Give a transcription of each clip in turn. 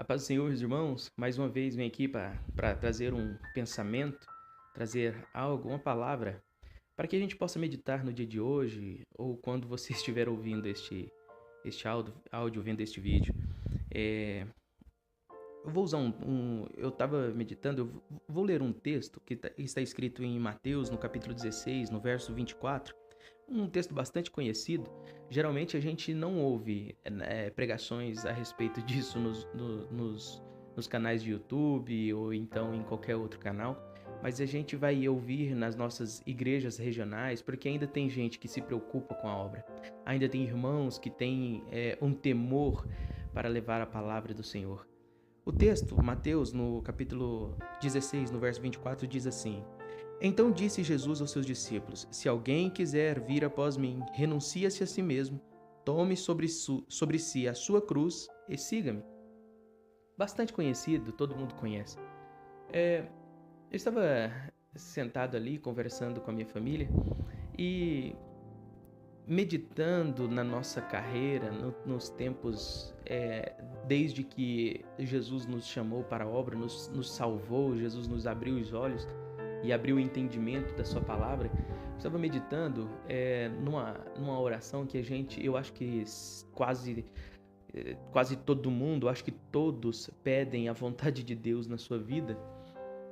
A paz do Senhor, meus irmãos, mais uma vez venho aqui para trazer um pensamento, trazer algo, uma palavra, para que a gente possa meditar no dia de hoje, ou quando você estiver ouvindo este áudio, vendo este vídeo. É, eu vou usar eu estava meditando, vou ler um texto que está escrito em Mateus, no capítulo 16, no verso 24, um texto bastante conhecido. Geralmente a gente não ouve pregações a respeito disso nos canais de YouTube ou então em qualquer outro canal, mas a gente vai ouvir nas nossas igrejas regionais, porque ainda tem gente que se preocupa com a obra, ainda tem irmãos que têm um temor para levar a palavra do Senhor. O texto, Mateus, no capítulo 16, no verso 24, diz assim: Então disse Jesus aos seus discípulos: Se alguém quiser vir após mim, renuncie-se a si mesmo, tome sobre si a sua cruz e siga-me. Bastante conhecido, todo mundo conhece. Eu estava sentado ali conversando com a minha família e meditando na nossa carreira, nos tempos, desde que Jesus nos chamou para a obra, nos salvou, Jesus nos abriu os olhos e abriu o entendimento da sua palavra. Eu estava meditando numa oração que eu acho que quase todo mundo, acho que todos pedem a vontade de Deus na sua vida.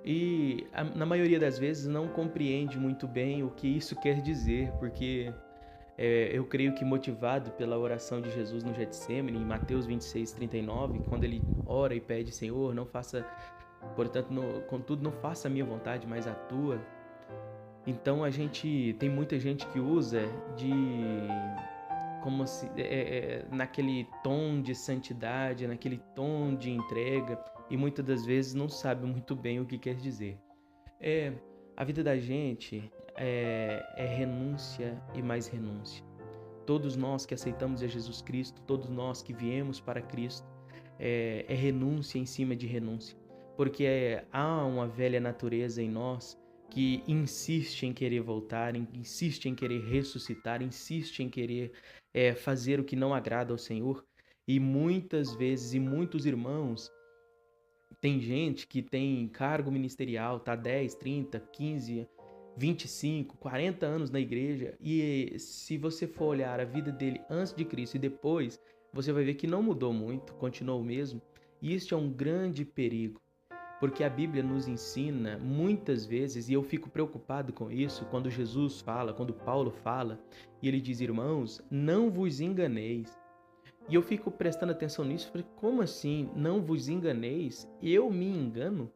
E na maioria das vezes não compreende muito bem o que isso quer dizer, porque eu creio que motivado pela oração de Jesus no Getsemane, em Mateus 26:39, quando ele ora e pede: Senhor, não faça, portanto, contudo, não faça a minha vontade, mas a tua. Então tem muita gente que usa de como se naquele tom de santidade, naquele tom de entrega, e muitas das vezes não sabe muito bem o que quer dizer. É, a vida da gente é renúncia e mais renúncia. Todos nós que aceitamos a Jesus Cristo, todos nós que viemos para Cristo, é renúncia em cima de renúncia. Porque há uma velha natureza em nós que insiste em querer voltar, insiste em querer ressuscitar, insiste em querer fazer o que não agrada ao Senhor. E muitas vezes, e muitos irmãos, tem gente que tem cargo ministerial, tá 10, 30, 15, 25, 40 anos na igreja, e se você for olhar a vida dele antes de Cristo e depois, você vai ver que não mudou muito, continuou o mesmo. E isso é um grande perigo, porque a Bíblia nos ensina muitas vezes, e eu fico preocupado com isso, quando Jesus fala, quando Paulo fala, e ele diz: irmãos, não vos enganeis. E eu fico prestando atenção nisso, falei: como assim? Não vos enganeis? Eu me engano?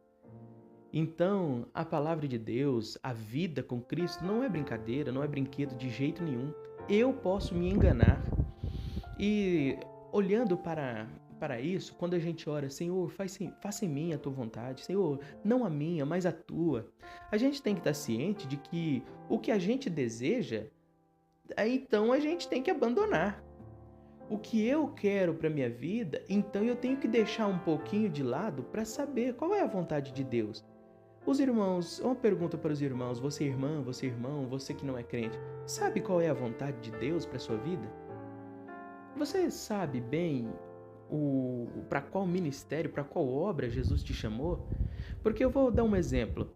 Então, a palavra de Deus, a vida com Cristo, não é brincadeira, não é brinquedo de jeito nenhum. Eu posso me enganar. E olhando para isso, quando a gente ora: Senhor, faça em mim a tua vontade, Senhor, não a minha, mas a tua, a gente tem que estar ciente de que o que a gente deseja, então a gente tem que abandonar. O que eu quero para minha vida, então eu tenho que deixar um pouquinho de lado para saber qual é a vontade de Deus. Os irmãos, uma pergunta para os irmãos: você irmã, você irmão, você que não é crente, sabe qual é a vontade de Deus para sua vida? Você sabe bem para qual ministério, para qual obra Jesus te chamou? Porque eu vou dar um exemplo.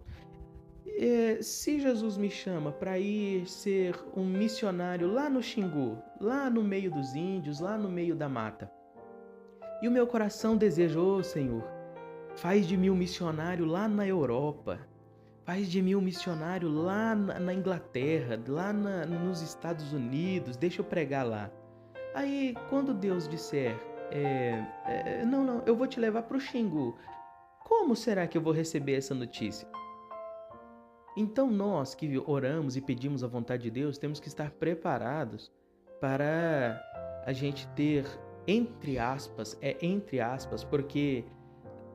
Se Jesus me chama para ir ser um missionário lá no Xingu, lá no meio dos índios, lá no meio da mata, e o meu coração deseja: ô Senhor, faz de mim um missionário lá na Europa, faz de mim um missionário lá na Inglaterra, nos Estados Unidos, deixa eu pregar lá. Aí, quando Deus disser: não, eu vou te levar para o Xingu, como será que eu vou receber essa notícia? Então nós que oramos e pedimos a vontade de Deus, temos que estar preparados para a gente ter, entre aspas, porque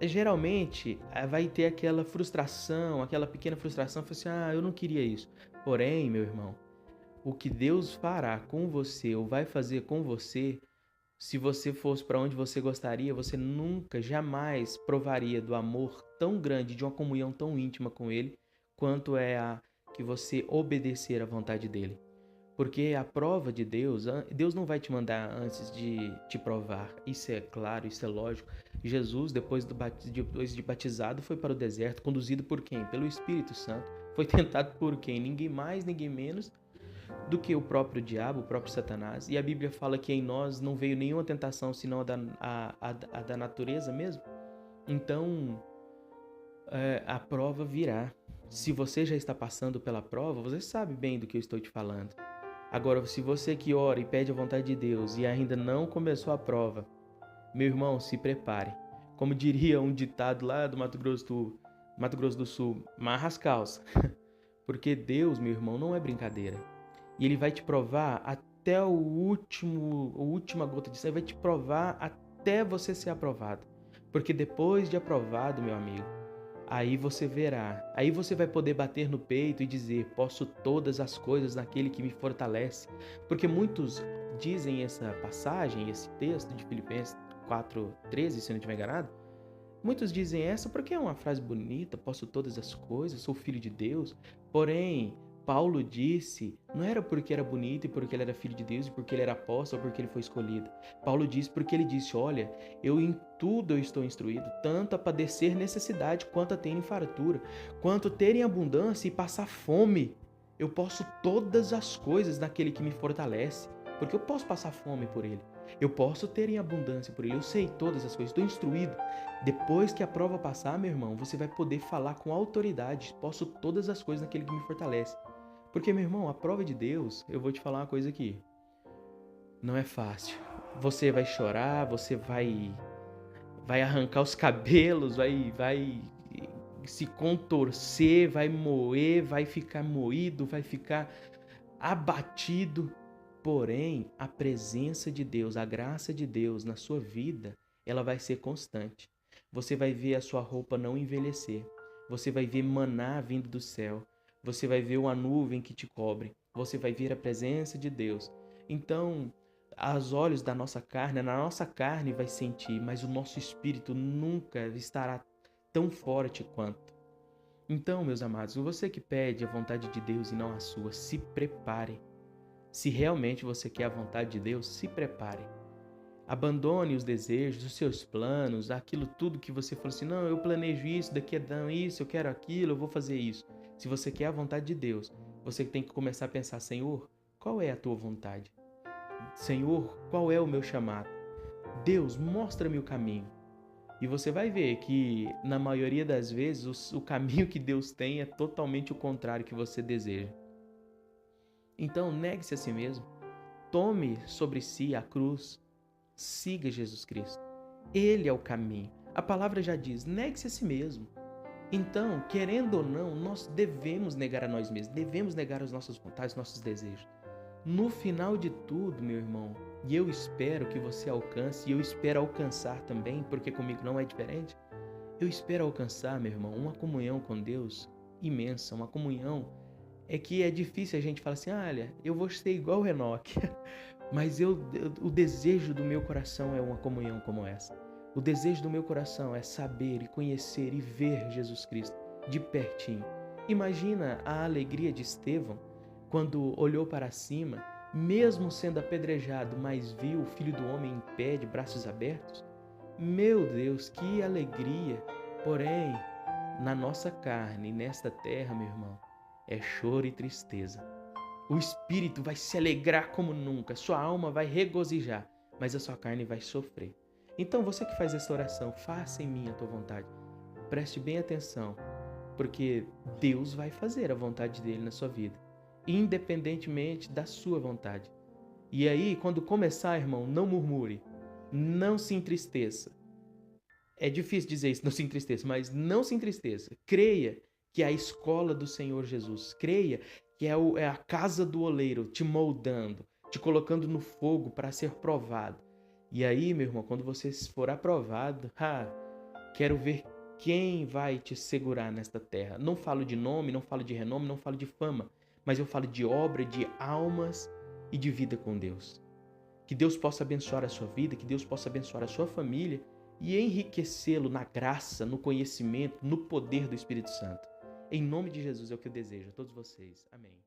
geralmente vai ter aquela frustração, aquela pequena frustração, assim: eu não queria isso. Porém, meu irmão, o que Deus fará com você ou vai fazer com você, se você fosse para onde você gostaria, você nunca, jamais provaria do amor tão grande, de uma comunhão tão íntima com Ele, quanto é a que você obedecer à vontade dEle. Porque a prova de Deus, Deus não vai te mandar antes de te provar. Isso é claro, isso é lógico. Jesus, depois de batizado, foi para o deserto, conduzido por quem? Pelo Espírito Santo. Foi tentado por quem? Ninguém mais, ninguém menos do que o próprio diabo, o próprio Satanás. E a Bíblia fala que em nós não veio nenhuma tentação senão a da natureza mesmo. Então, a prova virá. Se você já está passando pela prova, você sabe bem do que eu estou te falando. Agora, se você que ora e pede a vontade de Deus e ainda não começou a prova, meu irmão, se prepare. Como diria um ditado lá do Mato Grosso do Sul, marra as calças. Porque Deus, meu irmão, não é brincadeira. E Ele vai te provar até a última gota de sangue, vai te provar até você ser aprovado. Porque depois de aprovado, meu amigo, aí você verá, aí você vai poder bater no peito e dizer: posso todas as coisas naquele que me fortalece. Porque muitos dizem essa passagem, esse texto de Filipenses 4:13, se não estiver enganado, muitos dizem essa porque é uma frase bonita: posso todas as coisas, sou filho de Deus. Porém, Paulo disse, não era porque era bonito e porque ele era filho de Deus e porque ele era apóstolo ou porque ele foi escolhido. Paulo disse porque ele disse: olha, eu em tudo eu estou instruído, tanto a padecer necessidade quanto a ter fartura, quanto ter em abundância e passar fome. Eu posso todas as coisas naquele que me fortalece, porque eu posso passar fome por ele. Eu posso ter em abundância por ele. Eu sei todas as coisas, estou instruído. Depois que a prova passar, meu irmão, você vai poder falar com autoridade. Posso todas as coisas naquele que me fortalece. Porque, meu irmão, a prova de Deus, eu vou te falar uma coisa aqui. Não é fácil. Você vai chorar, você vai arrancar os cabelos, vai se contorcer, vai moer, vai ficar moído, vai ficar abatido. Porém, a presença de Deus, a graça de Deus na sua vida, ela vai ser constante. Você vai ver a sua roupa não envelhecer. Você vai ver maná vindo do céu. Você vai ver uma nuvem que te cobre. Você vai ver a presença de Deus. Então, aos olhos da nossa carne, na nossa carne vai sentir, mas o nosso espírito nunca estará tão forte quanto. Então, meus amados, você que pede a vontade de Deus e não a sua, se prepare. Se realmente você quer a vontade de Deus, se prepare. Abandone os desejos, os seus planos, aquilo tudo que você falou assim: não, eu planejo isso, daqui a ano isso, eu quero aquilo, eu vou fazer isso. Se você quer a vontade de Deus, você tem que começar a pensar: Senhor, qual é a tua vontade? Senhor, qual é o meu chamado? Deus, mostra-me o caminho. E você vai ver que, na maioria das vezes, o caminho que Deus tem é totalmente o contrário que você deseja. Então, negue-se a si mesmo, tome sobre si a cruz, siga Jesus Cristo. Ele é o caminho. A palavra já diz: negue-se a si mesmo. Então, querendo ou não, nós devemos negar a nós mesmos, devemos negar as nossas vontades, nossos desejos. No final de tudo, meu irmão, e eu espero que você alcance, e eu espero alcançar também, porque comigo não é diferente, eu espero alcançar, meu irmão, uma comunhão com Deus imensa, uma comunhão que é difícil a gente falar assim: olha, eu vou ser igual o Enoque, mas o desejo do meu coração é uma comunhão como essa. O desejo do meu coração é saber e conhecer e ver Jesus Cristo de pertinho. Imagina a alegria de Estevão quando olhou para cima, mesmo sendo apedrejado, mas viu o Filho do Homem em pé, de braços abertos. Meu Deus, que alegria! Porém, na nossa carne, nesta terra, meu irmão, é choro e tristeza. O espírito vai se alegrar como nunca, sua alma vai regozijar, mas a sua carne vai sofrer. Então, você que faz essa oração, faça em mim a tua vontade. Preste bem atenção, porque Deus vai fazer a vontade dele na sua vida, independentemente da sua vontade. E aí, quando começar, irmão, não murmure, não se entristeça. É difícil dizer isso, não se entristeça, mas não se entristeça. Creia que é a escola do Senhor Jesus. Creia que é a casa do oleiro te moldando, te colocando no fogo para ser provado. E aí, meu irmão, quando você for aprovado, quero ver quem vai te segurar nesta terra. Não falo de nome, não falo de renome, não falo de fama, mas eu falo de obra, de almas e de vida com Deus. Que Deus possa abençoar a sua vida, que Deus possa abençoar a sua família e enriquecê-lo na graça, no conhecimento, no poder do Espírito Santo. Em nome de Jesus é o que eu desejo a todos vocês. Amém.